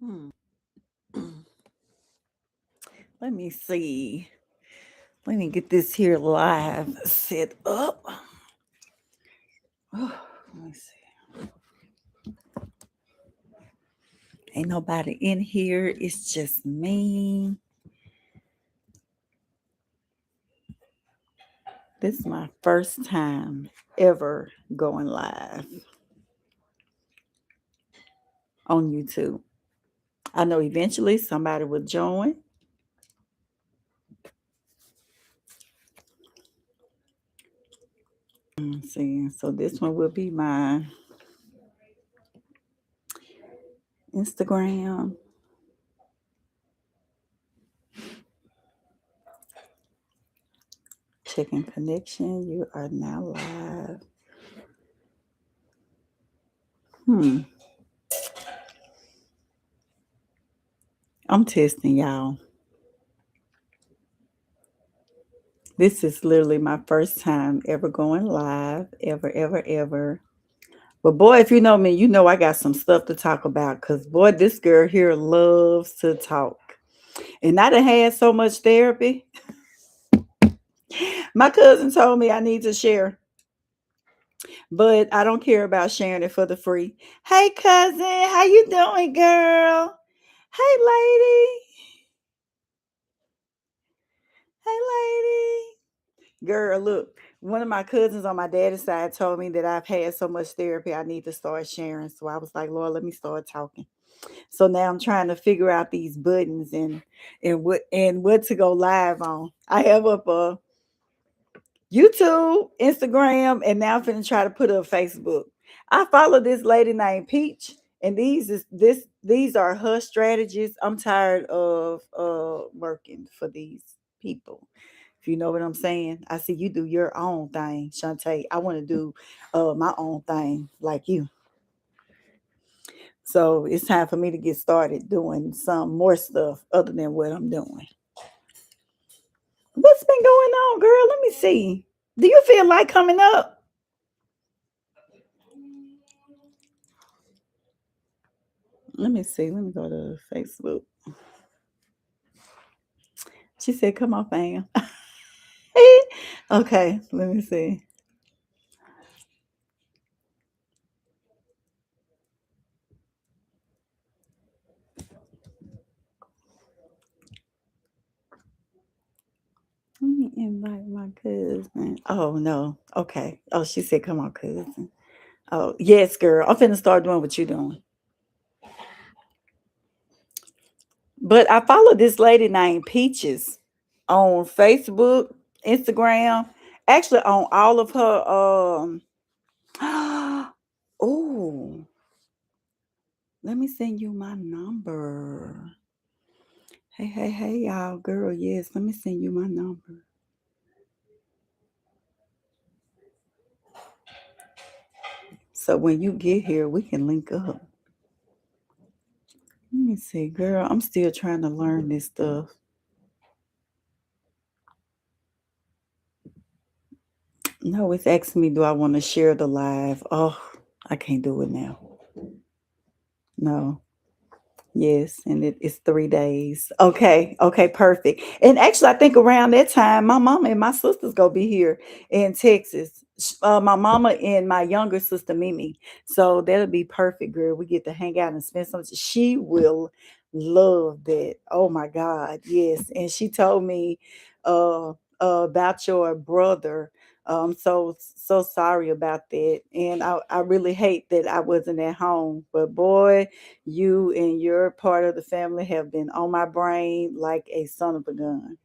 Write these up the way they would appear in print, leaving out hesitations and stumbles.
Hmm. Let me see. Let me get this here live set up. Oh, let me see. Ain't nobody in here. It's just me. This is my first time ever going live on YouTube. I know eventually somebody will join. Let's see, so this one will be my Instagram. Checking connection. You are now live. Hmm. I'm testing y'all. This is literally my first time ever going live, ever, ever, ever. But boy, if you know me, you know I got some stuff to talk about because boy, this girl here loves to talk. And I done had so much therapy. My cousin told me I need to share, but I don't care about sharing it for the free. Hey cousin, how you doing, girl? Hey lady. Hey lady. Girl, look, one of my cousins on my daddy's side told me that I've had so much therapy, I need to start sharing. So I was like, Lord, let me start talking. So now I'm trying to figure out these buttons and what to go live on. I have up a YouTube, Instagram, and now I'm finna try to put up Facebook. I follow this lady named Peach, and these are her strategies. I'm tired of working for these people. If you know what I'm saying. I see you do your own thing, Shantae. I want to do my own thing like you. So it's time for me to get started doing some more stuff other than what I'm doing. What's been going on, girl? Let me see. Do you feel like coming up? Let me see. Let me go to Facebook. She said, come on, fam. Okay, let me see. Let me invite my cousin. Oh, no. Okay. Oh, she said, come on, cousin. Oh, yes, girl. I'm finna start doing what you're doing. But I follow this lady named Peaches on Facebook, Instagram, actually on all of her oh, let me send you my number. Hey, hey, hey, y'all, girl. Yes, let me send you my number. So when you get here, we can link up. Let me see, girl. I'm still trying to learn this stuff. No, it's asking me, do I want to share the live? Oh, I can't do it now. No. Yes, and it's 3 days. Okay, okay, perfect. And actually, I think around that time, my mama and my sisters gonna be here in Texas. My mama and my younger sister Mimi. So that'll be perfect, girl. We get to hang out and spend some. She will love that. Oh my God, yes. And she told me about your brother. So sorry about that. And I really hate that I wasn't at home. But boy, you and your part of the family have been on my brain like a son of a gun.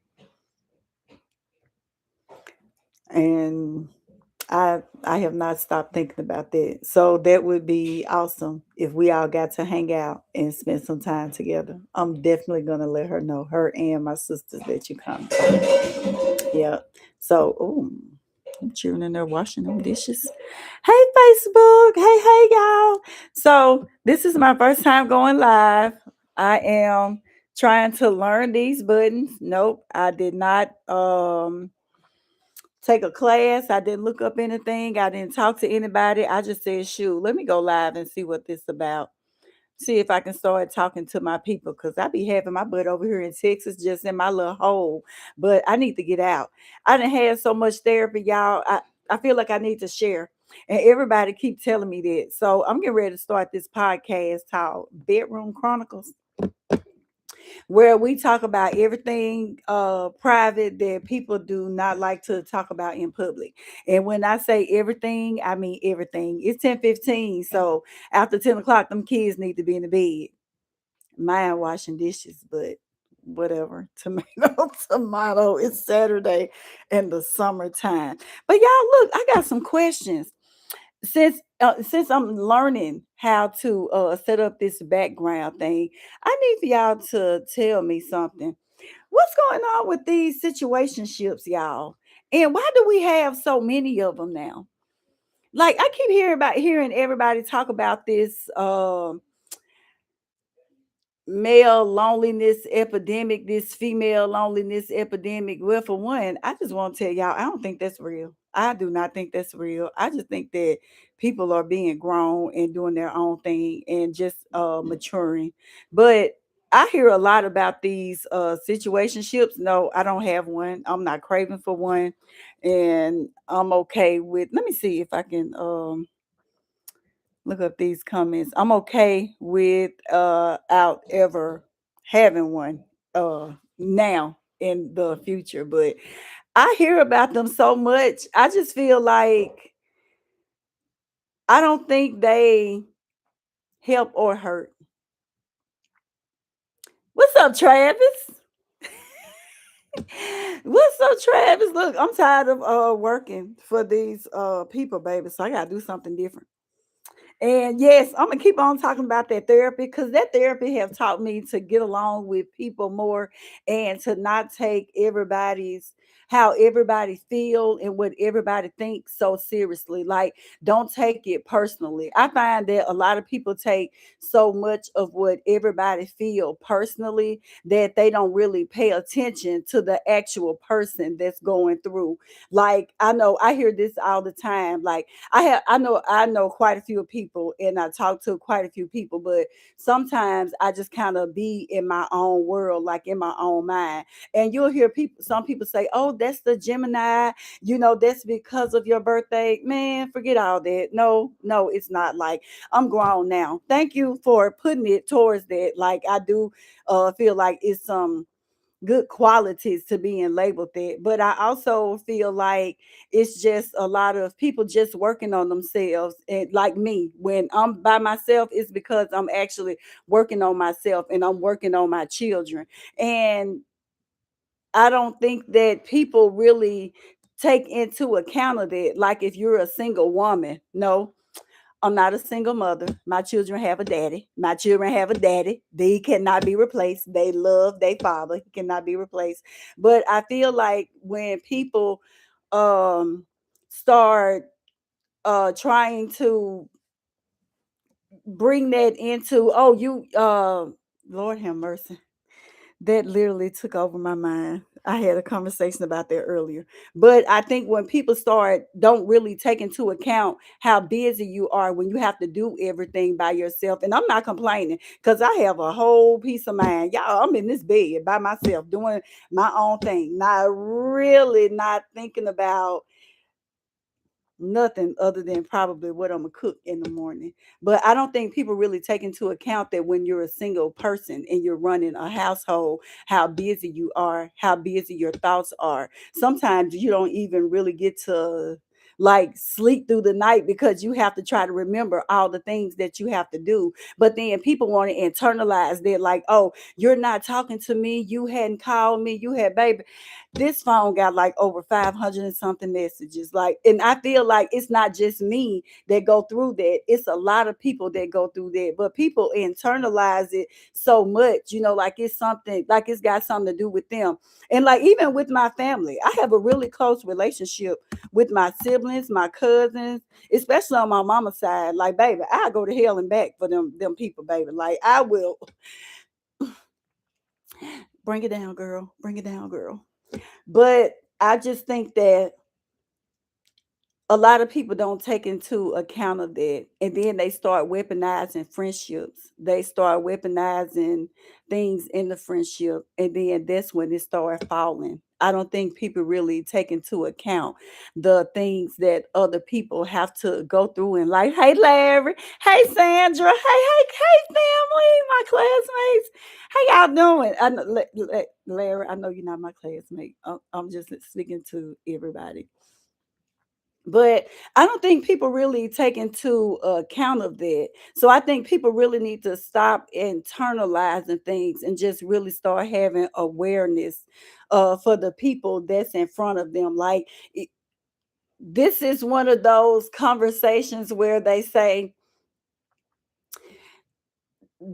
And I have not stopped thinking about that. So that would be awesome if we all got to hang out and spend some time together. I'm definitely gonna let her know, her and my sisters, that you come. Yeah. So, oh, I'm chewing in there washing them dishes. Hey, Facebook. Hey, y'all. So, this is my first time going live. I am trying to learn these buttons. Nope, I did not take a class. I didn't look up anything. I didn't talk to anybody. I just said, shoot, let me go live and see what this about. See if I can start talking to my people because I be having my butt over here in Texas just in my little hole. But I need to get out. I done had so much therapy, y'all. I feel like I need to share. And everybody keep telling me that. So I'm getting ready to start this podcast called Bedroom Chronicles, where we talk about everything private that people do not like to talk about in public. And when I say everything, I mean everything. It's 10:15, so after 10 o'clock, them kids need to be in the bed. Mine washing dishes, but whatever. Tomato, tomato. It's Saturday in the summertime. But y'all, look, I got some questions. Since I'm learning how to set up this background thing, I need for y'all to tell me something. What's going on with these situationships, y'all? And why do we have so many of them now? Like I keep hearing everybody talk about this male loneliness epidemic, this female loneliness epidemic. Well, for one, I just want to tell y'all, I don't think that's real. I do not think that's real. I just think that people are being grown and doing their own thing and just maturing. But I hear a lot about these situationships. No, I don't have one. I'm not craving for one. And I'm okay with, let me see if I can look up these comments. I'm okay with out ever having one now in the future, but I hear about them so much. I just feel like I don't think they help or hurt. What's up, Travis? What's up, Travis? Look, I'm tired of working for these people, baby. So I gotta do something different. And yes, I'm gonna keep on talking about that therapy because that therapy have taught me to get along with people more and to not take everybody's how everybody feel and what everybody thinks so seriously. Like, don't take it personally. I find that a lot of people take so much of what everybody feel personally that they don't really pay attention to the actual person that's going through. Like, I know I hear this all the time. Like, I know quite a few people and I talk to quite a few people, but sometimes I just kind of be in my own world, like in my own mind. And you'll hear some people say, "Oh, that's the Gemini, that's because of your birthday." Man, forget all that. No, no, it's not. Like, I'm grown now. Thank you for putting it towards that. Like, I do feel like it's some good qualities to being labeled that. But I also feel like it's just a lot of people just working on themselves. And like me, when I'm by myself, it's because I'm actually working on myself and I'm working on my children. And I don't think that people really take into account of that. Like if you're a single woman, no, I'm not a single mother. My children have a daddy. My children have a daddy. They cannot be replaced. They love their father. He cannot be replaced. But I feel like when people um start trying to bring that into, oh, you Lord have mercy. That literally took over my mind. I had a conversation about that earlier. But I think when people don't really take into account how busy you are when you have to do everything by yourself. And I'm not complaining because I have a whole peace of mind. Y'all, I'm in this bed by myself doing my own thing, not thinking about nothing other than probably what I'm gonna cook in the morning. But I don't think people really take into account that when you're a single person and you're running a household, how busy you are, how busy your thoughts are. Sometimes you don't even really get to like sleep through the night because you have to try to remember all the things that you have to do. But then people want to internalize that, like, oh, you're not talking to me, you hadn't called me, you had baby. This phone got like over 500 and something messages. Like, and I feel like it's not just me that go through that. It's a lot of people that go through that. But people internalize it so much, like it's something, like it's got something to do with them. And like even with my family, I have a really close relationship with my siblings, my cousins, especially on my mama's side. Like, baby, I go to hell and back for them people, baby. Like, I will bring it down, girl. Bring it down, girl. But I just think that A lot of people don't take into account of that, and then they start weaponizing friendships. They start weaponizing things in the friendship, and then that's when it started falling. I don't think people really take into account the things that other people have to go through in life. Hey Larry, hey Sandra, hey family, my classmates. How y'all doing? I know, Larry, I know you're not my classmate. I'm just speaking to everybody, but I don't think people really take into account of that. So I think people really need to stop internalizing things and just really start having awareness for the people that's in front of them. Like this is one of those conversations where they say,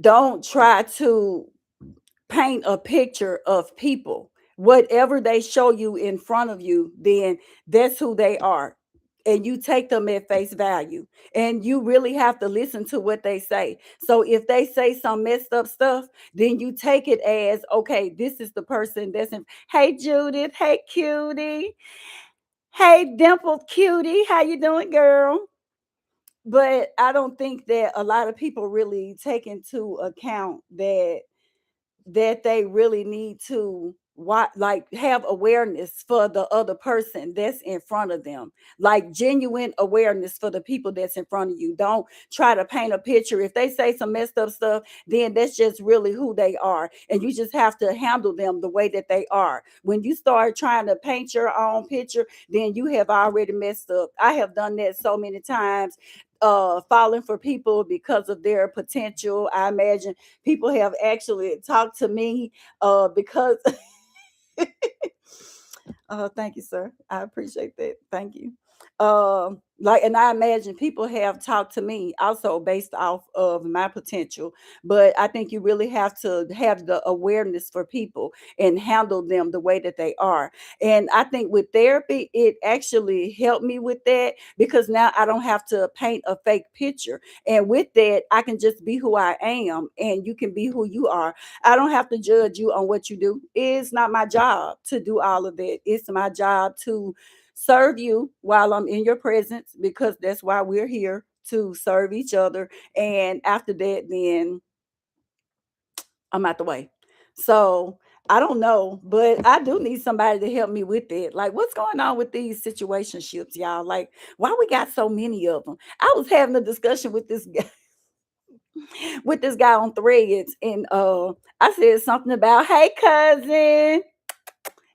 don't try to paint a picture of people. Whatever they show you in front of you, then that's who they are. And you take them at face value. And you really have to listen to what they say. So if they say some messed up stuff, then you take it as, okay, this is the person that's in. Hey Judith, hey cutie. Hey dimpled cutie, how you doing, girl? But I don't think that a lot of people really take into account that they really need to like have awareness for the other person that's in front of them, like genuine awareness for the people that's in front of you. Don't try to paint a picture. If they say some messed up stuff, then that's just really who they are, and you just have to handle them the way that they are. When you start trying to paint your own picture, then you have already messed up. I have done that so many times, falling for people because of their potential. I imagine people have actually talked to me because thank you, sir. I appreciate that. Thank you. Like, and I imagine people have talked to me also based off of my potential, but I think you really have to have the awareness for people and handle them the way that they are. And I think with therapy, it actually helped me with that because now I don't have to paint a fake picture. And with that, I can just be who I am, and you can be who you are. I don't have to judge you on what you do. It's not my job to do all of that. It's my job to serve you while I'm in your presence, because that's why we're here, to serve each other. And after that, then I'm out the way. So I don't know, but I do need somebody to help me with it. Like, what's going on with these situationships, y'all? Like, why we got so many of them? I was having a discussion with this guy, with this guy on Threads, and I said something about, hey cousin,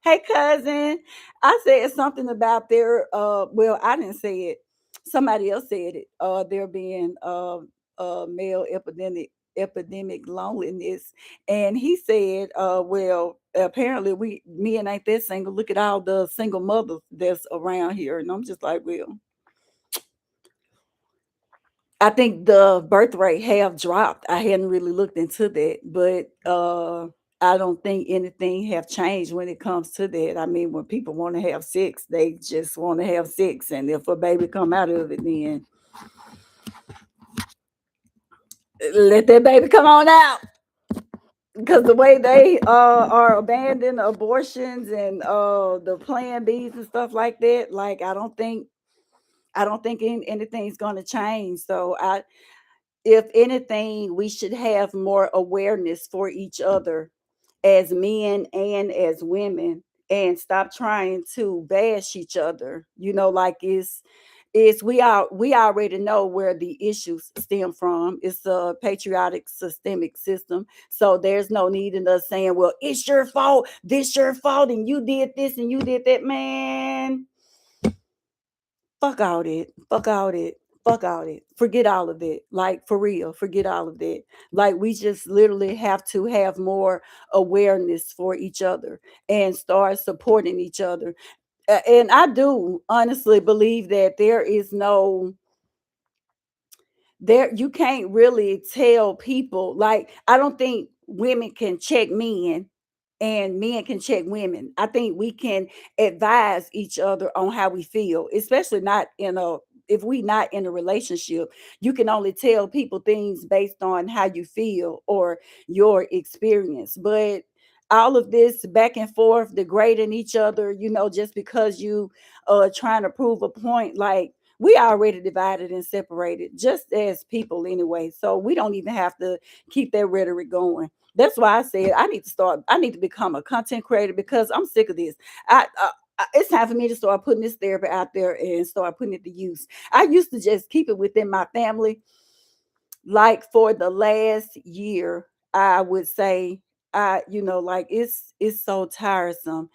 hey cousin. I said something about their well, I didn't say it. Somebody else said it. There being male epidemic loneliness. And he said, well, apparently we men ain't that single. Look at all the single mothers that's around here. And I'm just like, well, I think the birth rate have dropped. I hadn't really looked into that, but I don't think anything have changed when it comes to that. I mean, when people want to have sex, they just want to have sex, and if a baby come out of it, then let that baby come on out. Because the way they are abandoning abortions and the Plan Bs and stuff like that, like I don't think anything's going to change. So if anything, we should have more awareness for each other as men and as women, and stop trying to bash each other. Like it's we already know where the issues stem from. It's a patriotic systemic system. So there's no need in us saying, well, it's your fault, this your fault, and you did this and you did that. Man, fuck all that. Fuck all that. Fuck all that. Forget all of that. Like, for real, forget all of that. Like, we just literally have to have more awareness for each other and start supporting each other. And I do honestly believe that you can't really tell people. Like, I don't think women can check men and men can check women. I think we can advise each other on how we feel, especially not in a if we not in a relationship. You can only tell people things based on how you feel or your experience. But all of this back and forth, degrading each other, just because you trying to prove a point. Like, we already divided and separated just as people anyway. So we don't even have to keep that rhetoric going. That's why I said I need to become a content creator because I'm sick of this. It's time for me to start putting this therapy out there and start putting it to use. I used to just keep it within my family. Like, for the last year, I would say, like, it's so tiresome,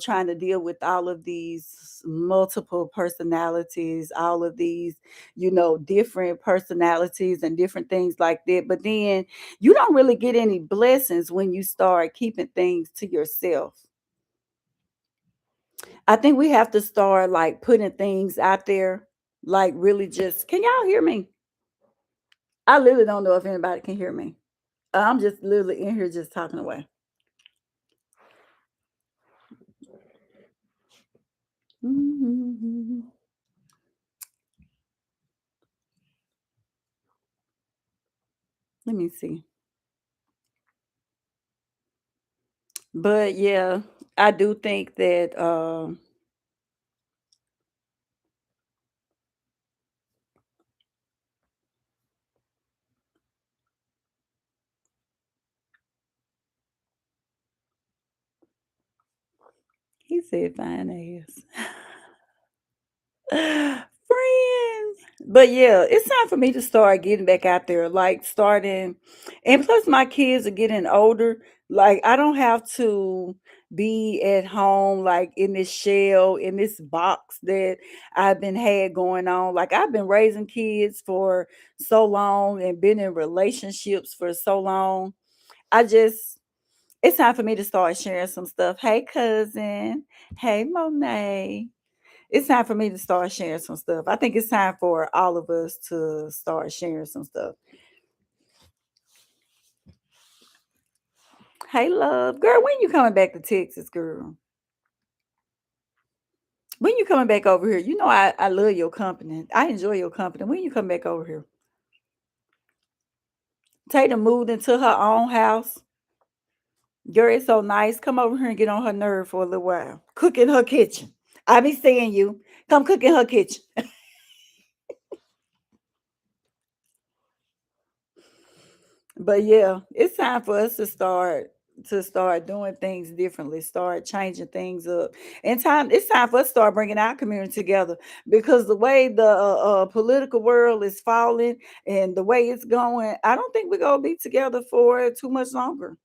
trying to deal with all of these multiple personalities, all of these, different personalities and different things like that. But then you don't really get any blessings when you start keeping things to yourself. I think we have to start like putting things out there, like really just, can y'all hear me? I literally don't know if anybody can hear me. I'm just literally in here just talking away. Mhm. Let me see. But yeah, I do think that he said fine ass. Friend. But yeah, it's time for me to start getting back out there, like starting. And plus, my kids are getting older. Like, I don't have to be at home, like in this shell, in this box that I've been had going on. Like, I've been raising kids for so long and been in relationships for so long. I just, it's time for me to start sharing some stuff. Hey, cousin. Hey, Monet. It's time for me to start sharing some stuff. I think it's time for all of us to start sharing some stuff. Hey, love, girl, when you coming back to Texas, girl? When you coming back over here? I love your company. I enjoy your company. When you come back over here? Tatum moved into her own house. Girl, it's so nice. Come over here and get on her nerve for a little while. Cook in her kitchen. I be seeing you. Come cook in her kitchen. But yeah, it's time for us to start doing things differently, start changing things up. And it's time for us to start bringing our community together, because the way the political world is falling and the way it's going, I don't think we're gonna be together for too much longer.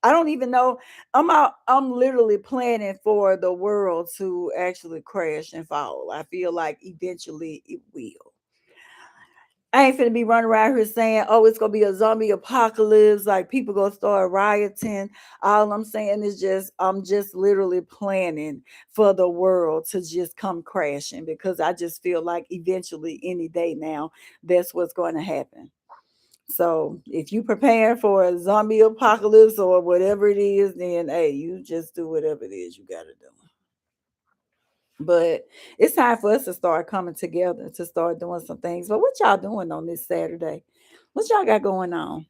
I don't even know. I'm literally planning for the world to actually crash and fall. I feel like eventually it will. I ain't finna be running around here saying, "Oh, it's gonna be a zombie apocalypse." Like, people gonna start rioting. All I'm saying is I'm just literally planning for the world to just come crashing, because I just feel like eventually, any day now, that's what's going to happen. So if you prepare for a zombie apocalypse or whatever it is, then hey, you just do whatever it is you gotta do. But it's time for us to start coming together to start doing some things. But what y'all doing on this Saturday? What y'all got going on?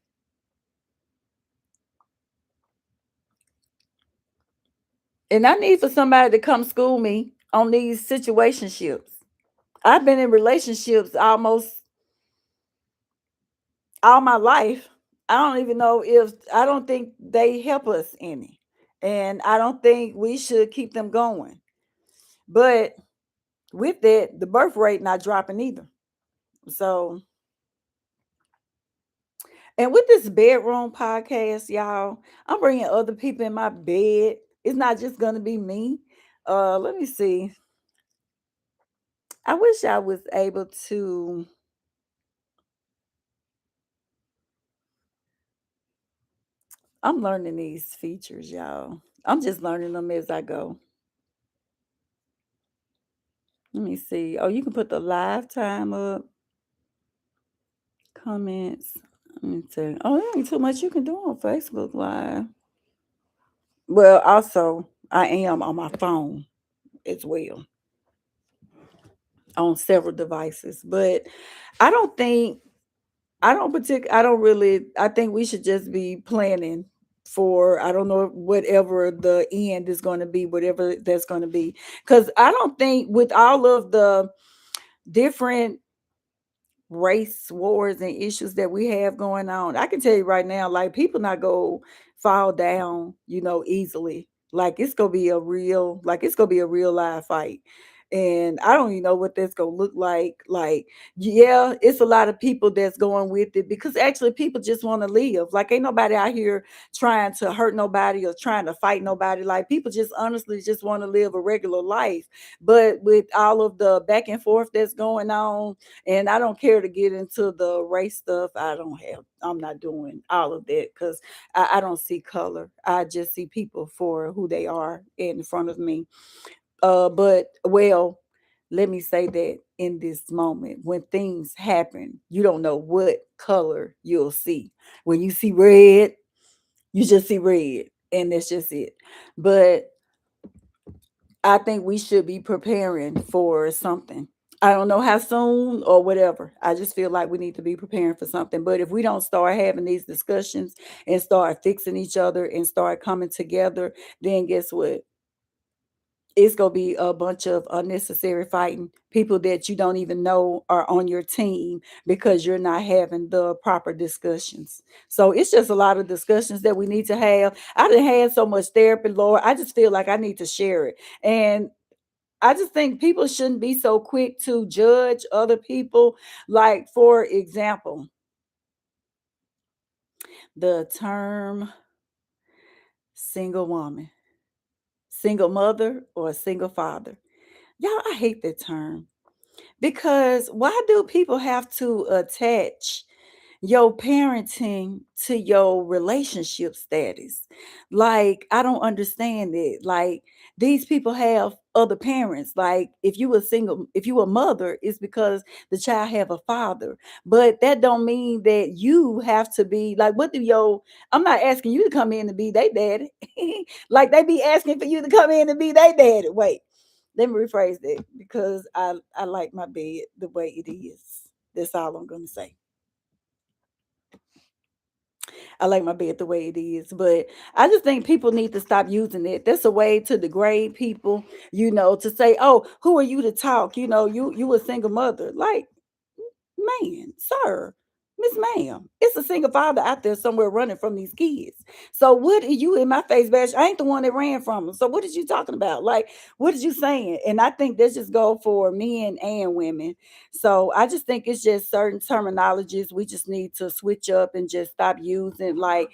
And I need for somebody to come school me on these situationships. I've been in relationships almost all my life. I don't think they help us any. And I don't think we should keep them going. But with that, the birth rate not dropping either. So, and with this bedroom podcast, y'all, I'm bringing other people in my bed. It's not just gonna be me. Let me see. I wish I was able to. I'm learning these features, y'all. I'm just learning them as I go. Let me see. Oh, you can put the live time up, comments. Let me see. Oh, there ain't too much you can do on Facebook Live. Well, also, I am on my phone as well, on several devices. But I don't think I don't really, I think we should just be planning for, I don't know, whatever the end is going to be, whatever that's going to be. Because I don't think with all of the different race wars and issues that we have going on, I can tell you right now, like people not go fall down, easily. Like it's gonna be a real live fight. And I don't even know what that's gonna look like. Like, yeah, it's a lot of people that's going with it because actually people just want to live. Like, ain't nobody out here trying to hurt nobody or trying to fight nobody. Like, people just honestly just want to live a regular life. But with all of the back and forth that's going on, and I don't care to get into the race stuff. I'm not doing all of that because I don't see color. I just see people for who they are in front of me. But well, let me say that in this moment, when things happen, you don't know what color you'll see. When you see red, you just see red, and that's just it. But I think we should be preparing for something. I don't know how soon or whatever. I just feel like we need to be preparing for something. But if we don't start having these discussions and start fixing each other and start coming together, then guess what? It's gonna be a bunch of unnecessary fighting. People that you don't even know are on your team because you're not having the proper discussions. So it's just a lot of discussions that we need to have. I done had so much therapy, Lord. I just feel like I need to share it. And I just think people shouldn't be so quick to judge other people. Like, for example, the term single woman, single mother, or single father. Y'all, I hate that term because why do people have to attach your parenting to your relationship status? Like, I don't understand it. Like, these people have other parents. Like, if you a mother, it's because the child have a father. But that don't mean that you have to be like, what do your I'm not asking you to come in and be their daddy. Like, they be asking for you to come in and be their daddy. Wait, let me rephrase that because I like my bed the way it is. That's all I'm gonna say. I like my bed the way it is. But I just think people need to stop using it. That's a way to degrade people, to say, oh, who are you to talk? You a single mother. Like, man, sir, Miss Ma'am, it's a single father out there somewhere running from these kids. So what are you in my face, bash? I ain't the one that ran from them. So what is you talking about? Like, what is you saying? And I think this just go for men and women. So I just think it's just certain terminologies we just need to switch up and just stop using. Like,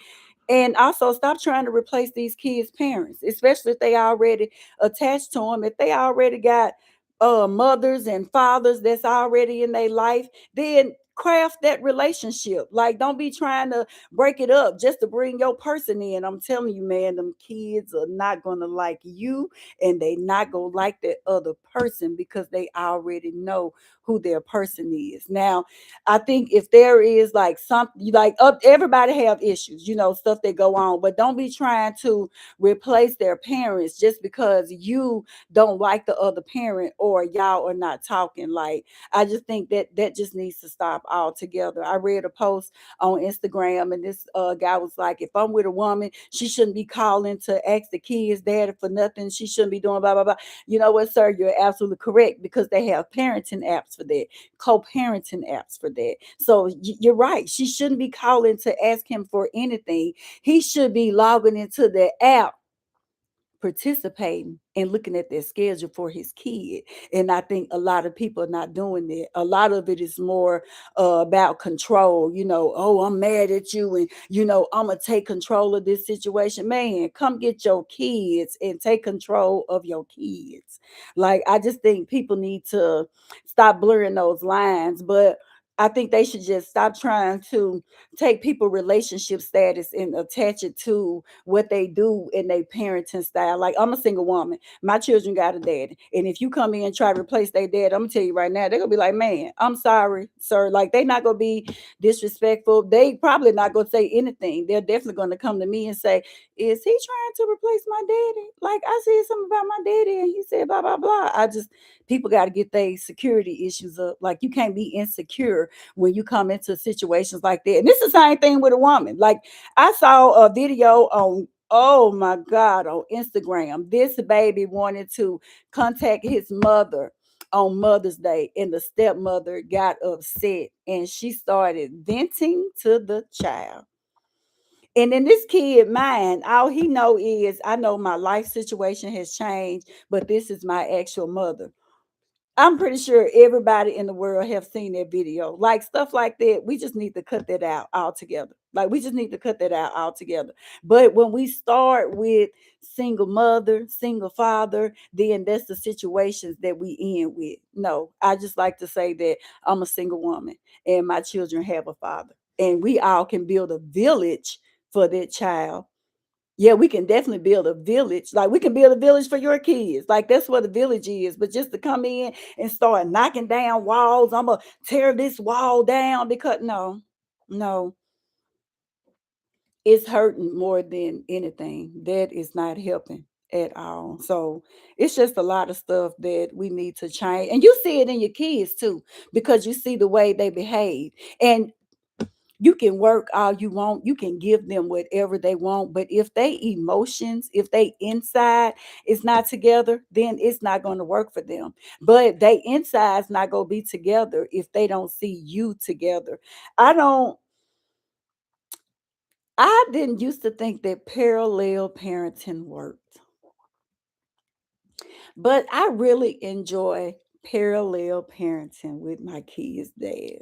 and also stop trying to replace these kids' parents, especially if they already attached to them. If they already got mothers and fathers that's already in their life, then craft that relationship. Like, don't be trying to break it up just to bring your person in. I'm telling you, man, them kids are not gonna like you, and they not gonna like that other person because they already know who their person is. Now, I think if there is like something like everybody have issues, stuff that go on, but don't be trying to replace their parents just because you don't like the other parent or y'all are not talking. Like, I just think that just needs to stop altogether. I read a post on Instagram, and this guy was like, if I'm with a woman, she shouldn't be calling to ask the kids daddy for nothing. She shouldn't be doing blah blah blah. You know what, sir? You're absolutely correct because they have parenting apps for that, co-parenting apps for that. So you're right. She shouldn't be calling to ask him for anything. He should be logging into the app, participating and looking at their schedule for his kid. And I think a lot of people are not doing that. A lot of it is more about control. Oh, I'm mad at you, and I'm gonna take control of this situation. Man, come get your kids and take control of your kids. Like, I just think people need to stop blurring those lines. But I think they should just stop trying to take people relationship status and attach it to what they do in their parenting style. Like, I'm a single woman. My children got a daddy. And if you come in and try to replace their dad, I'm gonna tell you right now, they're gonna be like, man, I'm sorry, sir. Like, they not gonna be disrespectful. They probably not gonna say anything. They're definitely gonna come to me and say, is he trying to replace my daddy? Like, I said something about my daddy and he said blah blah blah. I just People got to get their security issues up. Like, you can't be insecure when you come into situations like that. And it's the same thing with a woman. Like, I saw a video on, oh my God, on Instagram. This baby wanted to contact his mother on Mother's Day, and the stepmother got upset and she started venting to the child. And in this kid mind, all he know is, I know my life situation has changed, but this is my actual mother. I'm pretty sure everybody in the world have seen that video. Like, stuff like that, we just need to cut that out altogether. Like, we just need to cut that out altogether. But when we start with single mother, single father, then that's the situations that we end with. No, I just like to say that I'm a single woman and my children have a father. And we all can build a village for that child. Yeah, we can definitely build a village. Like, we can build a village for your kids. Like, that's what a village is. But just to come in and start knocking down walls, I'm gonna tear this wall down, because no, no, it's hurting more than anything. That is not helping at all. So it's just a lot of stuff that we need to change. And you see it in your kids too, because you see the way they behave. And you can work all you want, you can give them whatever they want, but if they emotions, if they inside is not together, then it's not going to work for them. But they inside's not going to be together if they don't see you together. I don't i didn't used to think that parallel parenting worked, but I really enjoy parallel parenting with my kids' dad.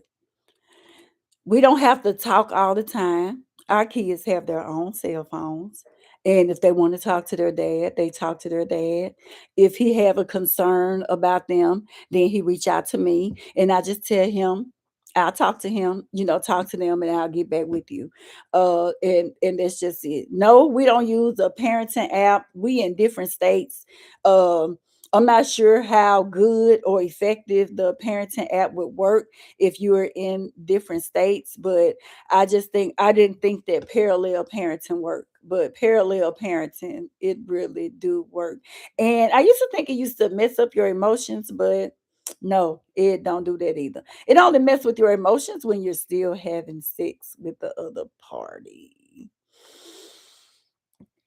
We don't have to talk all the time. Our kids have their own cell phones. And if they want to talk to their dad, they talk to their dad. If he have a concern about them, then he reach out to me and I just tell him, I'll talk to him, talk to them, and I'll get back with you. And that's just it. No, we don't use a parenting app. We in different states. Um, I'm not sure how good or effective the parenting app would work if you were in different states, but I didn't think that parallel parenting worked, but parallel parenting, it really do work. And I used to think it used to mess up your emotions, but no, it don't do that either. It only mess with your emotions when you're still having sex with the other party.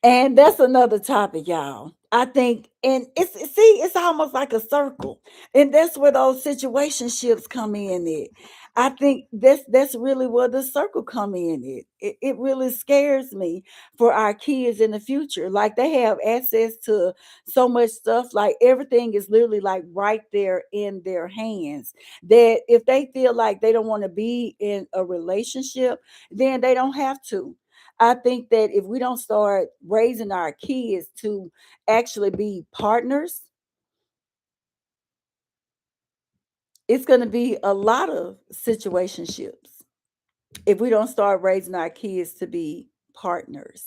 And that's another topic, y'all. I think, and it's almost like a circle, and that's where those situationships come in. It, I think that's really where the circle come in. It really scares me for our kids in the future. Like, they have access to so much stuff. Like, everything is literally like right there in their hands. That if they feel like they don't want to be in a relationship, then they don't have to. I think that if we don't start raising our kids to actually be partners, it's going to be a lot of situationships if we don't start raising our kids to be partners.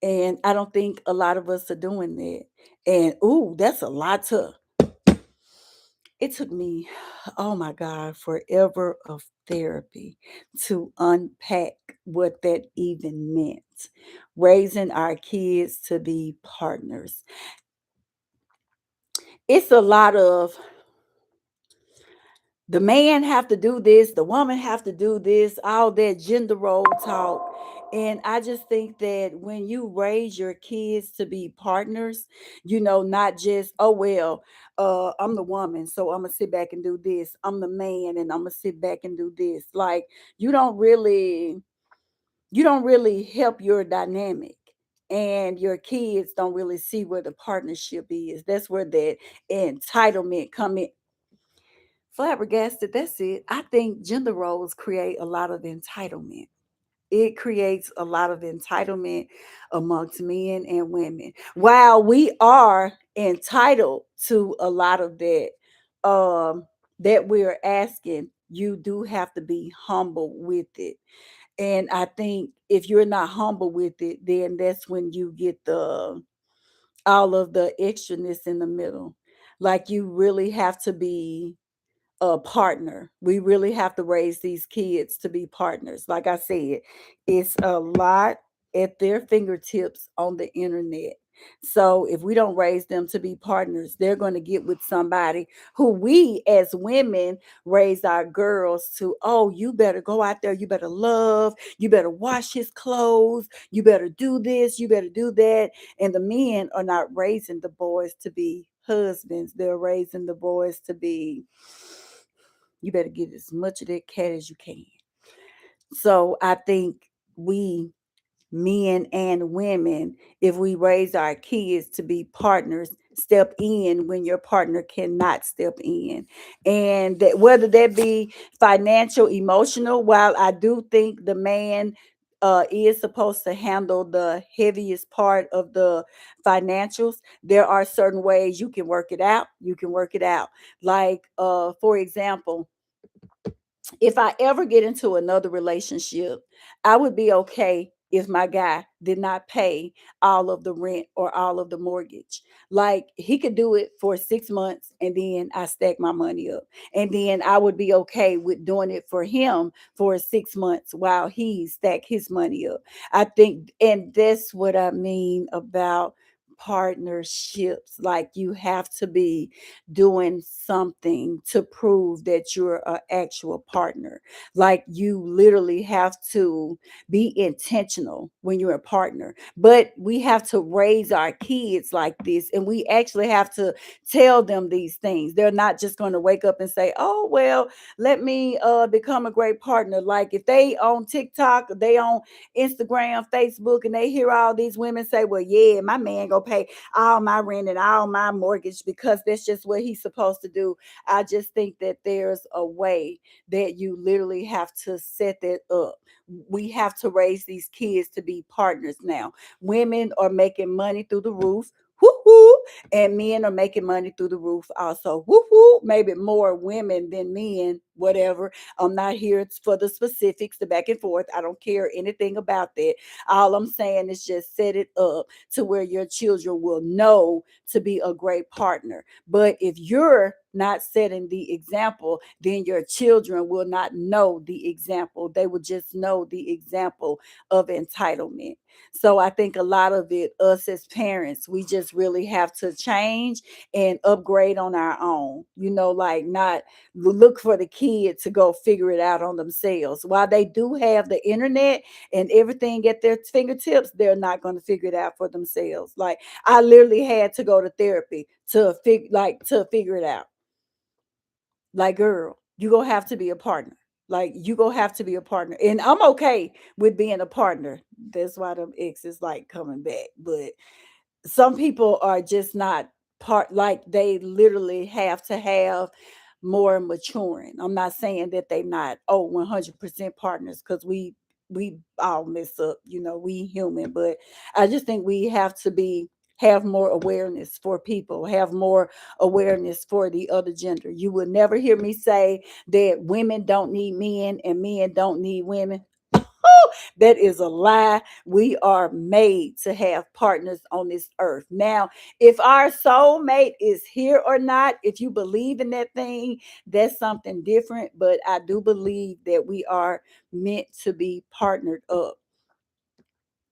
And I don't think a lot of us are doing that. And ooh, that's a lot to. It took me, oh my God, forever of therapy to unpack what that even meant. Raising our kids to be partners. It's a lot of, the man have to do this, the woman have to do this, all that gender role talk. And I just think that when you raise your kids to be partners, not just, oh well, I'm the woman, so I'm gonna sit back and do this. I'm the man and I'm gonna sit back and do this. Like, you don't really you don't really help your dynamic. And your kids don't really see where the partnership is. That's where that entitlement come in. Flabbergasted, that's it. I think gender roles create a lot of entitlement. It creates a lot of entitlement amongst men and women. While we are entitled to a lot of that we're asking, you do have to be humble with it. And I think if you're not humble with it, then that's when you get the all of the extraness in the middle. Like, you really have to be a partner. We really have to raise these kids to be partners. Like I said, it's a lot at their fingertips on the internet. So if we don't raise them to be partners, they're going to get with somebody who we as women raise our girls to. Oh, you better go out there, you better love, you better wash his clothes, you better do this, you better do that. And the men are not raising the boys to be husbands, they're raising the boys to be, you better get as much of that cat as you can. So I think we, men and women, if we raise our kids to be partners, step in when your partner cannot step in. And that, whether that be financial, emotional, while I do think the man is supposed to handle the heaviest part of the financials, there are certain ways you can work it out. You can work it out. Like, for example, if I ever get into another relationship, I would be okay if my guy did not pay all of the rent or all of the mortgage. Like, he could do it for 6 months and then I stack my money up. And then I would be okay with doing it for him for 6 months while he stack his money up. I think, and that's what I mean about partnerships. Like, you have to be doing something to prove that you're an actual partner. Like, you literally have to be intentional when you're a partner. But we have to raise our kids like this, and we actually have to tell them these things. They're not just going to wake up and say, "Oh, well, let me become a great partner." Like, if they on TikTok, they on Instagram, Facebook, and they hear all these women say, "Well, yeah, my man go pay all my rent and all my mortgage because that's just what he's supposed to do." I just think that there's a way that you literally have to set that up. We have to raise these kids to be partners now. Women are making money through the roof. Woo-hoo, and men are making money through the roof also. Woo-hoo, maybe more women than men, whatever. I'm not here for the specifics, the back and forth. I don't care anything about that. All I'm saying is just set it up to where your children will know to be a great partner. But if you're not setting the example, then your children will not know the example. They will just know the example of entitlement. So I think a lot of it, us as parents, we just really have to change and upgrade on our own. Like, not look for the kid to go figure it out on themselves. While they do have the internet and everything at their fingertips, they're not going to figure it out for themselves. Like, I literally had to go to therapy to figure it out. Like, girl, you gonna have to be a partner. Like, you gonna have to be a partner. And I'm okay with being a partner. That's why them exes like coming back. But some people are just not like, they literally have to have more maturing. I'm not saying that they not 100% partners, because we all mess up, we human. But I just think we have to be have more awareness for people, have more awareness for the other gender. You will never hear me say that women don't need men and men don't need women. That is a lie. We are made to have partners on this earth. Now, if our soulmate is here or not, if you believe in that thing, that's something different. But I do believe that we are meant to be partnered up.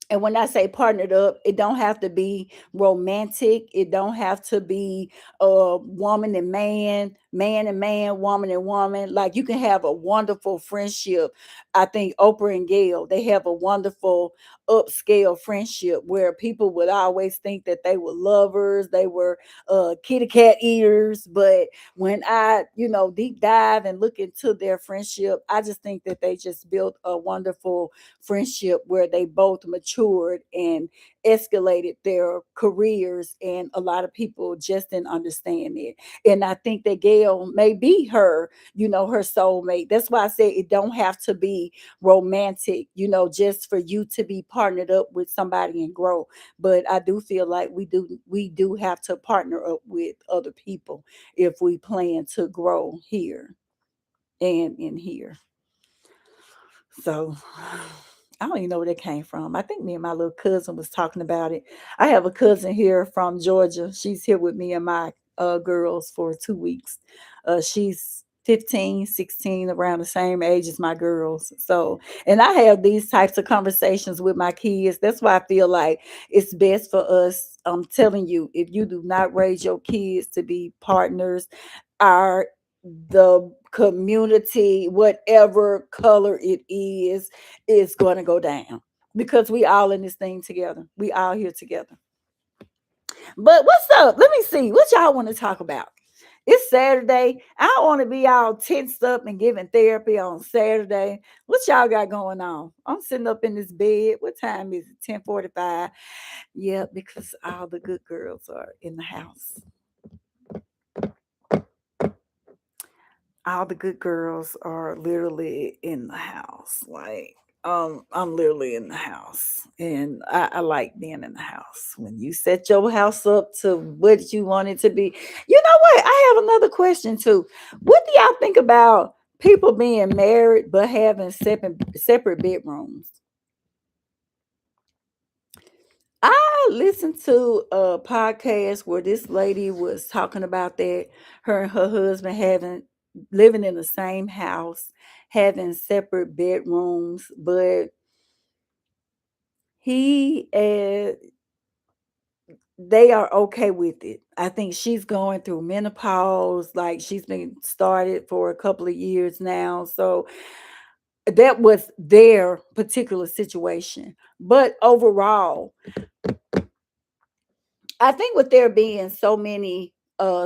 And when I say partnered up, it don't have to be romantic. It don't have to be woman and man, man and man, woman and woman. Like, you can have a wonderful friendship. I think Oprah and Gail, they have a wonderful upscale friendship where people would always think that they were lovers, they were kitty cat eaters. But when I, deep dive and look into their friendship, I just think that they just built a wonderful friendship where they both matured and escalated their careers, and a lot of people just didn't understand it. And I think that Gail may be her soulmate. That's why I say it don't have to be romantic, just for you to be partnered up with somebody and grow. But I do feel like we do have to partner up with other people if we plan to grow here and in here. So I don't even know where that came from. I think me and my little cousin was talking about it. I have a cousin here from Georgia. She's here with me and my girls for 2 weeks. She's 15, 16, around the same age as my girls. So, and I have these types of conversations with my kids. That's why I feel like it's best for us. I'm telling you, if you do not raise your kids to be partners, our the community, whatever color it is going to go down because we all in this thing together. We all here together. But what's up? Let me see. What y'all want to talk about? It's Saturday. I don't want to be all tensed up and giving therapy on Saturday. What y'all got going on? I'm sitting up in this bed. What time is it? 10:45. Yeah, because all the good girls are in the house. All the good girls are literally in the house. Like, I'm literally in the house, and I like being in the house. When you set your house up to what you want it to be, you know what? I have another question too. What do y'all think about people being married but having separate bedrooms? I listened to a podcast where this lady was talking about that her and her husband having living in the same house, having separate bedrooms, but he they are okay with it. I think she's going through menopause, like she's been started for a couple of years now. So that was their particular situation. But overall, I think with there being so many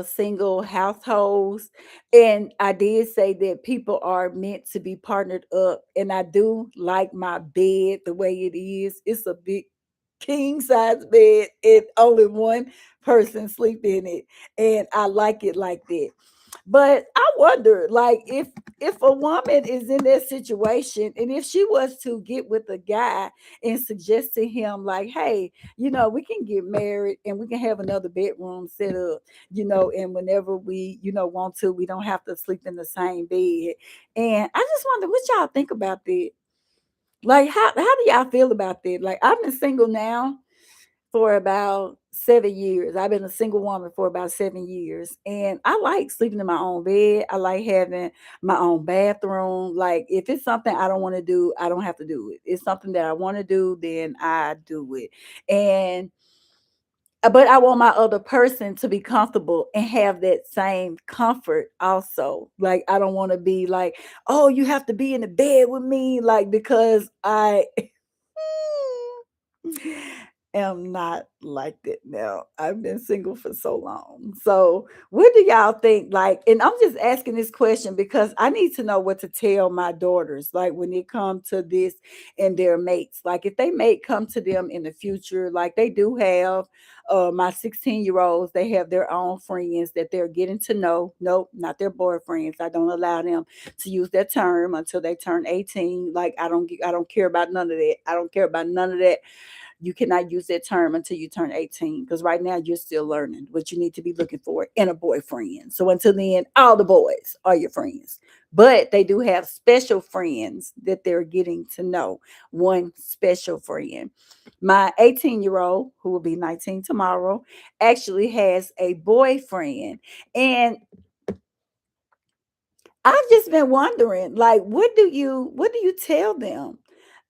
single households, and I did say that people are meant to be partnered up, and I do like my bed the way it is. It's a big king size bed and only one person sleep in it, and I like it like that. But I wonder, like, if a woman is in that situation, and if she was to get with a guy and suggest to him, like, hey, we can get married and we can have another bedroom set up, and whenever we, want to, we don't have to sleep in the same bed. And I just wonder what y'all think about that. Like, how do y'all feel about that? Like, I've been single now for about 7 years. I've been a single woman for about 7 years. And I like sleeping in my own bed. I like having my own bathroom. Like, if it's something I don't want to do, I don't have to do it. It's something that I want to do, then I do it. And but I want my other person to be comfortable and have that same comfort also. Like, I don't want to be like, oh, you have to be in the bed with me, like, because I am not like that now. I've been single for so long. So, what do y'all think? Like, and I'm just asking this question because I need to know what to tell my daughters, like when it comes to this and their mates. Like, if they mate come to them in the future, like they do have my 16-year-olds, they have their own friends that they're getting to know. Nope, not their boyfriends. I don't allow them to use that term until they turn 18. Like, I don't care about none of that. I don't care about none of that. You cannot use that term until you turn 18 because right now you're still learning what you need to be looking for in a boyfriend. So until then, all the boys are your friends. But they do have special friends that they're getting to know. One special friend. My 18-year-old, who will be 19 tomorrow, actually has a boyfriend. And I've just been wondering, like, what do you tell them?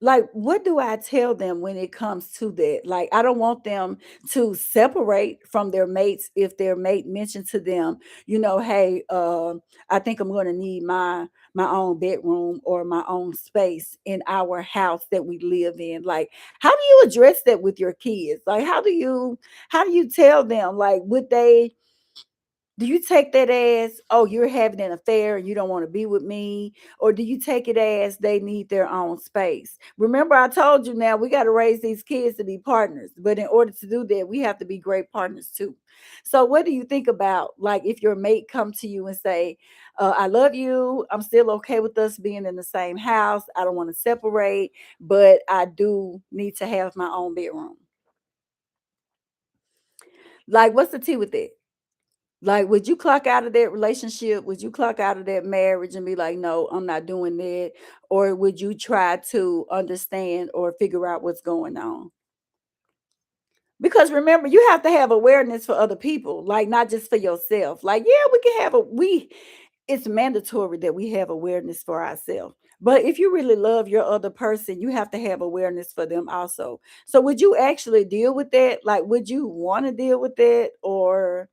Like, what do I tell them when it comes to that? Like, I don't want them to separate from their mates if their mate mentioned to them, hey, I think I'm going to need my own bedroom or my own space in our house that we live in. Like, how do you address that with your kids? Like, how do you tell them? Like, would they do you take that as, oh, you're having an affair and you don't want to be with me? Or do you take it as they need their own space? Remember, I told you now we got to raise these kids to be partners. But in order to do that, we have to be great partners too. So what do you think about, like, if your mate come to you and say, I love you. I'm still okay with us being in the same house. I don't want to separate, but I do need to have my own bedroom. Like, what's the tea with that? Like, would you clock out of that relationship? Would you clock out of that marriage and be like, no, I'm not doing that? Or would you try to understand or figure out what's going on? Because remember, you have to have awareness for other people, like not just for yourself. Like, yeah, we can have a we. it's mandatory that we have awareness for ourselves. But if you really love your other person, you have to have awareness for them also. So would you actually deal with that? Like, would you want to deal with that? Or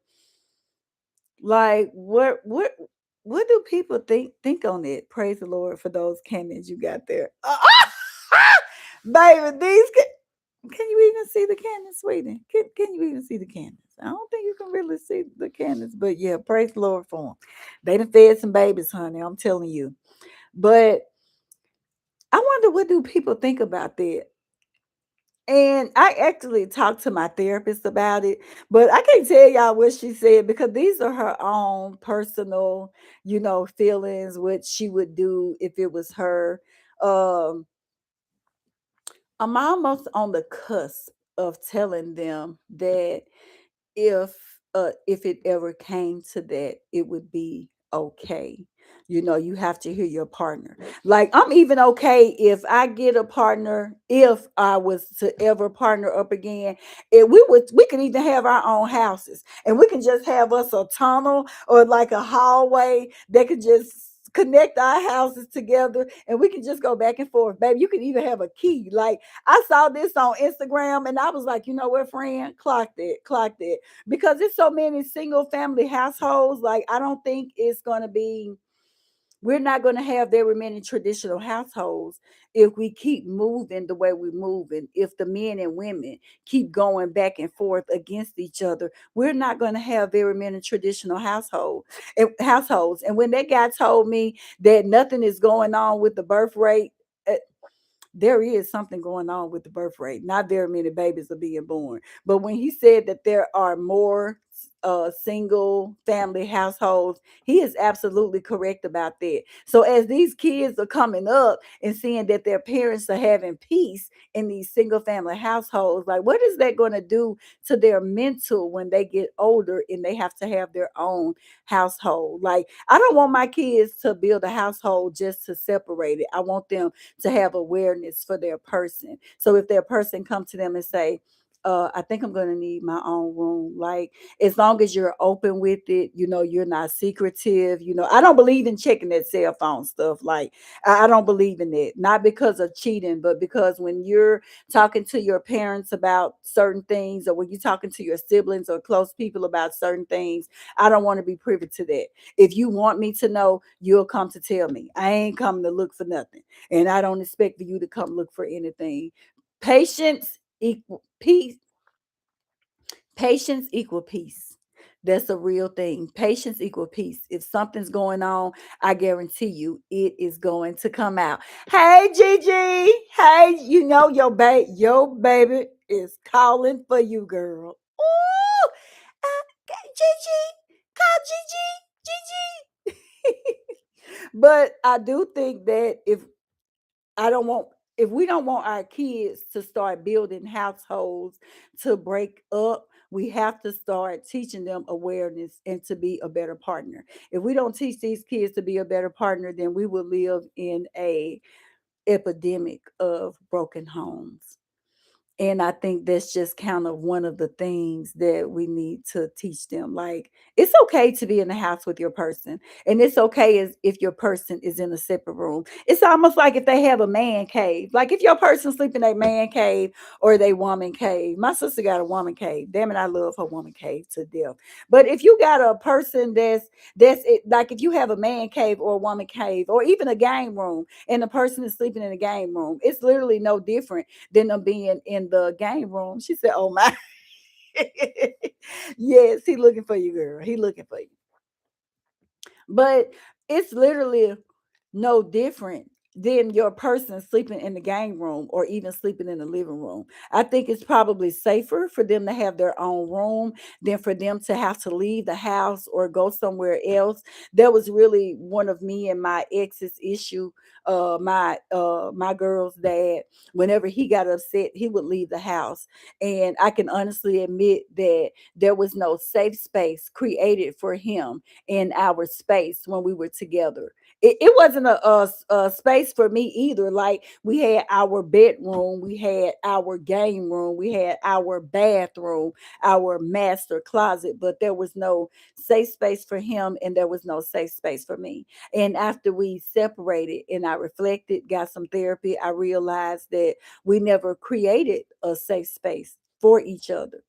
like what do people think on it? Praise the Lord for those cannons you got there. Baby, can you even see the cannons, sweetie? Can you even see the cannons? I don't think you can really see the cannons, but yeah, praise the Lord for them. They done fed some babies, honey. I'm telling you. But I wonder, what do people think about that? And I actually talked to my therapist about it, but I can't tell y'all what she said because these are her own personal, feelings, what she would do if it was her. Um, I'm almost on the cusp of telling them that if if it ever came to that, it would be okay. You have to hear your partner. Like, I'm even okay if I get a partner, if I was to ever partner up again, and we could even have our own houses, and we can just have us a tunnel or like a hallway that could just connect our houses together, and we can just go back and forth. Baby, you can even have a key. Like, I saw this on Instagram, and I was like, you know what, friend, clock that, because it's so many single family households. Like, I don't think it's going to be, we're not going to have very many traditional households if we keep moving the way we're moving. If the men and women keep going back and forth against each other, we're not going to have very many traditional households. And when that guy told me that nothing is going on with the birth rate, uh, there is something going on with the birth rate. Not very many babies are being born. But when he said that there are more single family households, he is absolutely correct about that. So as these kids are coming up and seeing that their parents are having peace in these single family households, like, what is that going to do to their mental when they get older and they have to have their own household? Like, I don't want my kids to build a household just to separate it. I want them to have awareness for their person. So if their person come to them and say, I think I'm going to need my own room. Like, as long as you're open with it, you're not secretive. I don't believe in checking that cell phone stuff. Like, I don't believe in it. Not because of cheating, but because when you're talking to your parents about certain things, or when you're talking to your siblings or close people about certain things, I don't want to be privy to that. If you want me to know, you'll come to tell me. I ain't coming to look for nothing. And I don't expect for you to come look for anything. Patience equal peace. Patience equal peace. That's a real thing. Patience equal peace. If something's going on, I guarantee you it is going to come out. Hey, Gigi. Hey, your baby is calling for you, girl. Ooh, Gigi, call Gigi, Gigi. But I do think that I don't want if we don't want our kids to start building households to break up, we have to start teaching them awareness and to be a better partner. If we don't teach these kids to be a better partner, then we will live in a epidemic of broken homes. And I think that's just kind of one of the things that we need to teach them. Like, it's okay to be in the house with your person, and it's okay as if your person is in a separate room. It's almost like if they have a man cave. Like, if your person sleep in a man cave or they woman cave. My sister got a woman cave. Damn it, I love her woman cave to death. But if you got a person that's it, like if you have a man cave or a woman cave or even a game room, and the person is sleeping in a game room, it's literally no different than them being in the game room. She said, "Oh my." Yes, he looking for you, girl. He looking for you. But it's literally no different than your person sleeping in the game room or even sleeping in the living room. I think it's probably safer for them to have their own room than for them to have to leave the house or go somewhere else. That was really one of me and my ex's issue. My girl's dad, whenever he got upset, he would leave the house. And I can honestly admit that there was no safe space created for him in our space when we were together. It wasn't a space space for me either. Like we had our bedroom, we had our game room, we had our bathroom, our master closet, but there was no safe space for him and there was no safe space for me. And after we separated and I reflected, got some therapy, I realized that we never created a safe space for each other.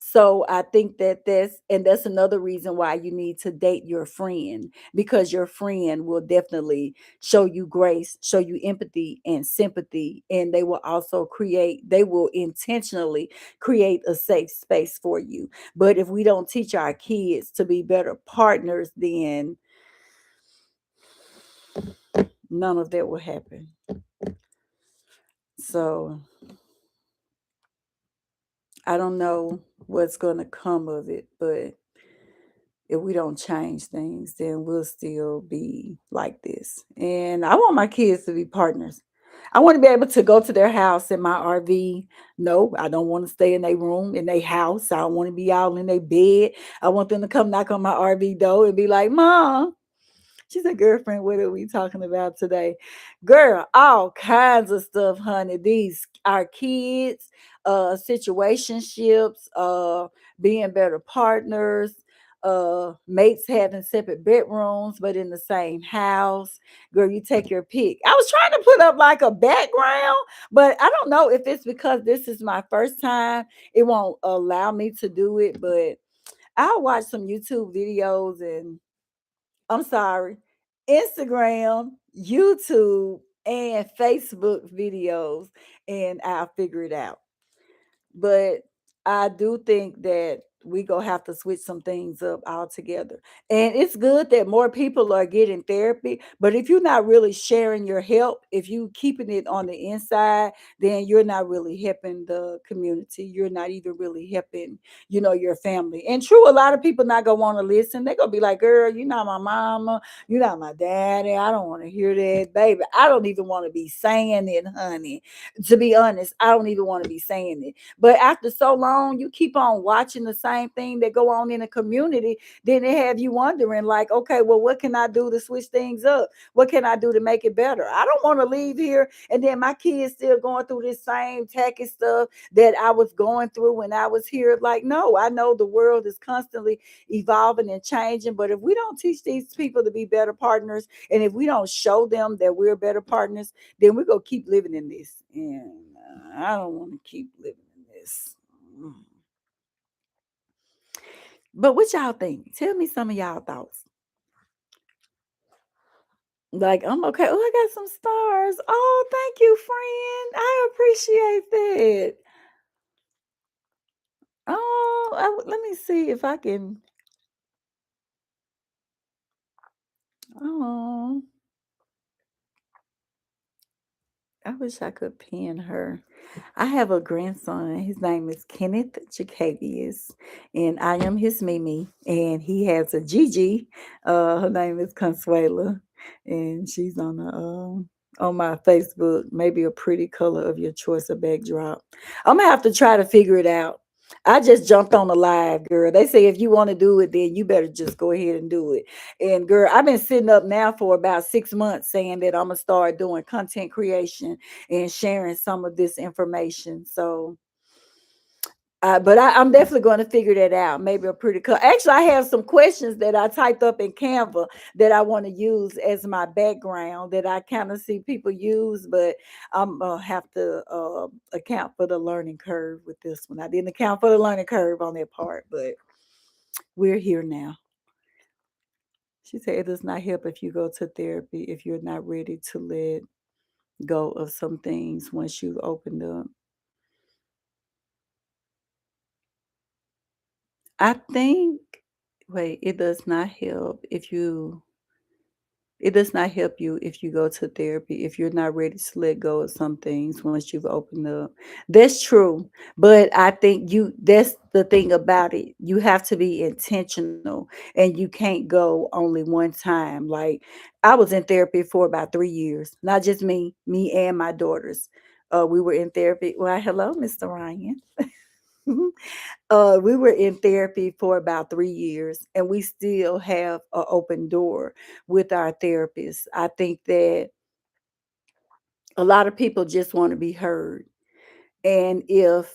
So I think that that's another reason why you need to date your friend, because your friend will definitely show you grace, show you empathy and sympathy, and they will intentionally create a safe space for you. But if we don't teach our kids to be better partners, then none of that will happen. So I don't know what's going to come of it, but if we don't change things, then we'll still be like this. And I want my kids to be partners. I want to be able to go to their house in my RV. No, I don't want to stay in their room, in their house. I don't want to be out in their bed. I want them to come knock on my RV door and be like, Mom. She said, girlfriend, what are we talking about today? Girl, all kinds of stuff, honey. These our kids, situationships, being better partners, mates having separate bedrooms, but in the same house. Girl, you take your pick. I was trying to put up like a background, but I don't know if it's because this is my first time. It won't allow me to do it, but I'll watch some YouTube videos and I'm sorry, Instagram, YouTube, and Facebook videos, and I'll figure it out. But I do think that we gonna have to switch some things up altogether. And it's good that more people are getting therapy, but if you're not really sharing your help, if you keeping it on the inside, then you're not really helping the community. You're not even really helping, your family. And true, a lot of people not gonna want to listen. They're gonna be like, girl, you're not my mama, you're not my daddy. I don't want to hear that, baby. I don't even want to be saying it, honey. To be honest, I don't even want to be saying it. But after so long, you keep on watching the same thing that go on in the community, then it have you wondering, like, okay, well, what can I do to switch things up? What can I do to make it better? I don't want to leave here and then my kids still going through this same tacky stuff that I was going through when I was here. Like, no, I know the world is constantly evolving and changing, but if we don't teach these people to be better partners, and if we don't show them that we're better partners, then we're gonna keep living in this. And I don't want to keep living in this. Mm. But what y'all think? Tell me some of y'all thoughts. Like, I'm okay. Oh, I got some stars. Oh, thank you, friend. I appreciate that. Oh, let me see if I can. Oh, I wish I could pin her. I have a grandson. His name is Kenneth Jacavius, and I am his Mimi. And he has a Gigi. Her name is Consuela, and she's on my Facebook. Maybe a pretty color of your choice of backdrop. I'm gonna have to try to figure it out. I just jumped on the live, girl. They say if you want to do it, then you better just go ahead and do it. And girl, I've been sitting up now for about 6 months saying that I'm gonna start doing content creation and sharing some of this information. So, but I'm definitely going to figure that out. Maybe a pretty cool. Actually, I have some questions that I typed up in Canva that I want to use as my background that I kind of see people use, but I'm gonna have to account for the learning curve with this one. I didn't account for the learning curve on that part, but we're here now. She said it does not help if you go to therapy if you're not ready to let go of some things once you've opened up. I think, wait, it does not help you if you go to therapy if you're not ready to let go of some things once you've opened up. That's true. But I think that's the thing about it. You have to be intentional and you can't go only one time. Like I was in therapy for about 3 years, not just me and my daughters. We were in therapy. Well, hello, Mr. Ryan. We were in therapy for about 3 years, and we still have an open door with our therapist. I think that A lot of people just want to be heard. And if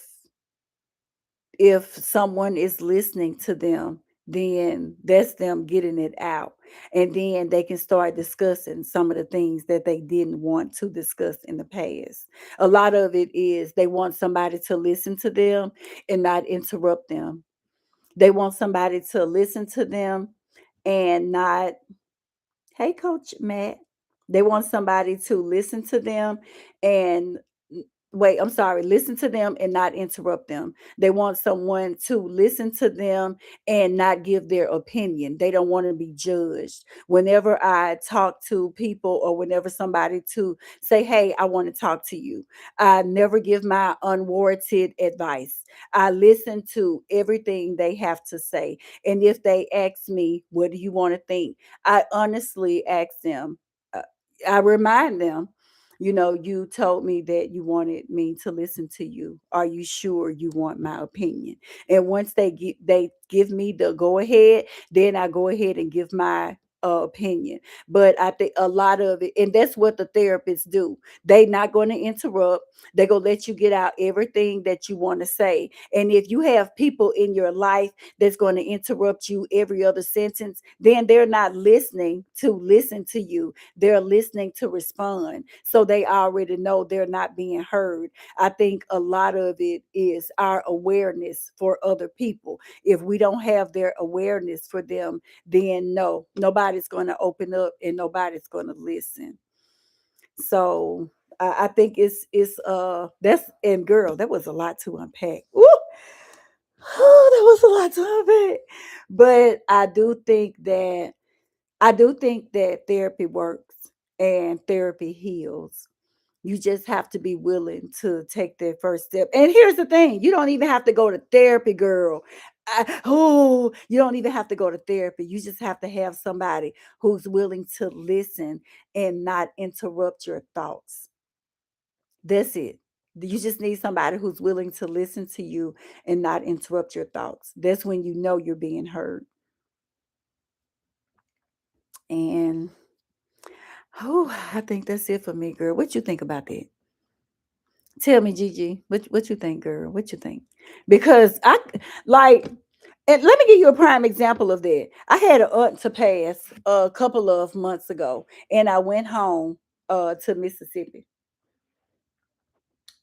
someone is listening to them, then that's them getting it out. And then they can start discussing some of the things that they didn't want to discuss in the past. A lot of it is they want somebody to listen to them and not interrupt them. They want somebody to listen to them and not, hey, Coach Matt. They want somebody to listen to them and wait, I'm sorry, listen to them and not interrupt them. They want someone to listen to them and not give their opinion. They don't want to be judged. Whenever I talk to people or whenever somebody to say, "Hey, I want to talk to you," I never give my unwarranted advice. I listen to everything they have to say. And if they ask me, "What do you want to think?" I honestly ask them, uh, I remind them, you told me that you wanted me to listen to you. Are you sure you want my opinion? And once they give me the go ahead, then I go ahead and give my opinion. But I think a lot of it, and that's what the therapists do. They not going to interrupt. They're going to let you get out everything that you want to say. And if you have people in your life that's going to interrupt you every other sentence, then they're not listening to listen to you. They're listening to respond. So they already know they're not being heard. I think a lot of it is our awareness for other people. If we don't have their awareness for them, then no, nobody's going to open up and nobody's going to listen. So I think it's that's and girl, that was a lot to unpack. Ooh, oh, that was a lot to unpack. But I do think that therapy works and therapy heals. You just have to be willing to take that first step. And here's the thing, you don't even have to go to therapy, girl. You don't even have to go to therapy. You just have to have somebody who's willing to listen and not interrupt your thoughts. That's it. You just need somebody who's willing to listen to you and not interrupt your thoughts. That's when you know you're being heard. And I think that's it for me, girl. What you think about that? Tell me, Gigi, what you think, girl? What you think? Because like, and let me give you a prime example of that. I had an aunt to pass a couple of months ago, and I went home to Mississippi.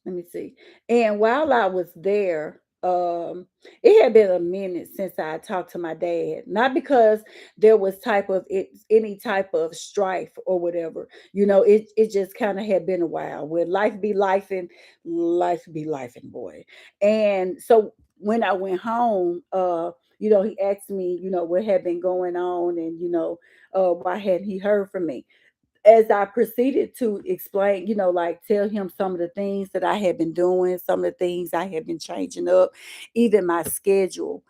Let me see. And while I was there, it had been a minute since I talked to my dad. Not because there was any type of strife or whatever. It just kind of had been a while. When life be life and boy. And so when I went home, he asked me, what had been going on, and why hadn't he heard from me. As I proceeded to explain, like tell him some of the things that I had been doing, some of the things I had been changing up, even my schedule,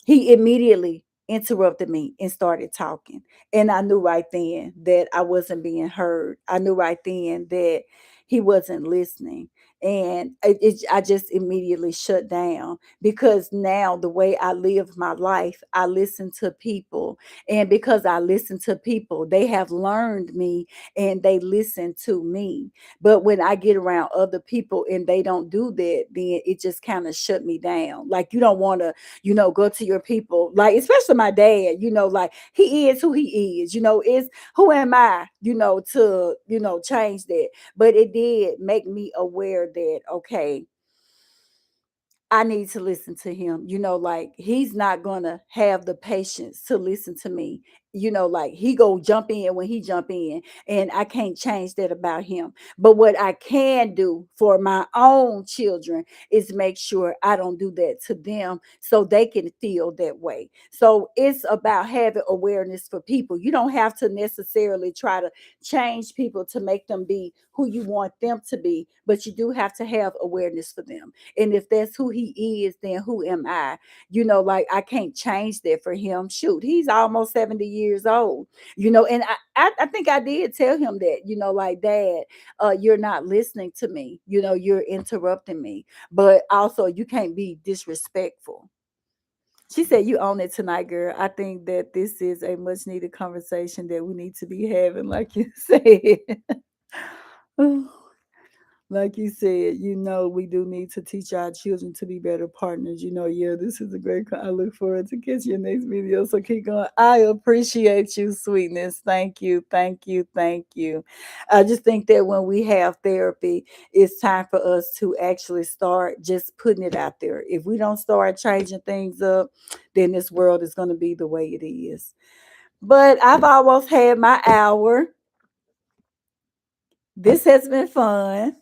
he immediately interrupted me and started talking. And I knew right then that I wasn't being heard. I knew right then that he wasn't listening. And I just immediately shut down because now the way I live my life, I listen to people, and because I listen to people, they have learned me and they listen to me. But when I get around other people and they don't do that, then it just kind of shut me down. Like, you don't want to, go to your people, like, especially my dad, like he is who he is, is who am I, to, change that. But it did make me aware that, okay, I need to listen to him. Like he's not gonna have the patience to listen to me. Like he go jump in when he jump in, and I can't change that about him. But what I can do for my own children is make sure I don't do that to them, so they can feel that way. So it's about having awareness for people. You don't have to necessarily try to change people to make them be who you want them to be, but you do have to have awareness for them. And if that's who he is, then who am I? Like I can't change that for him. Shoot, he's almost 70 years old, and I think I did tell him that, like, Dad, you're not listening to me, you're interrupting me, but also you can't be disrespectful. She said, "You own it tonight, girl." I think that this is a much needed conversation that we need to be having, like you said. Like you said, we do need to teach our children to be better partners. Yeah, this is a great. I look forward to catching your next video. So keep going. I appreciate you, sweetness. Thank you, thank you, thank you. I just think that when we have therapy, it's time for us to actually start just putting it out there. If we don't start changing things up, then this world is going to be the way it is. But I've almost had my hour. This has been fun.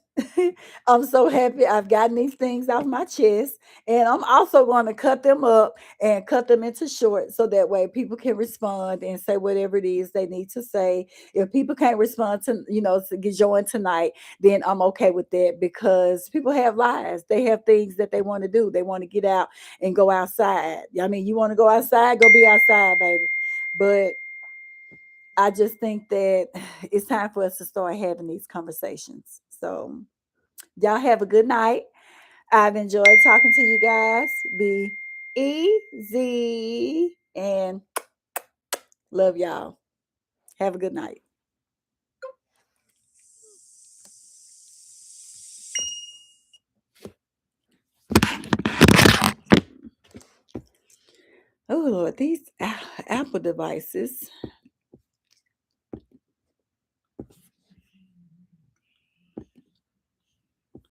I'm so happy I've gotten these things off my chest. And I'm also going to cut them up and cut them into short so that way people can respond and say whatever it is they need to say. If people can't respond to get join tonight, then I'm okay with that because people have lives. They have things that they want to do. They want to get out and go outside. I mean, you want to go outside, go be outside, baby. But I just think that it's time for us to start having these conversations. So, y'all have a good night. I've enjoyed talking to you guys. Be easy and love y'all. Have a good night. Oh, Lord, these Apple devices.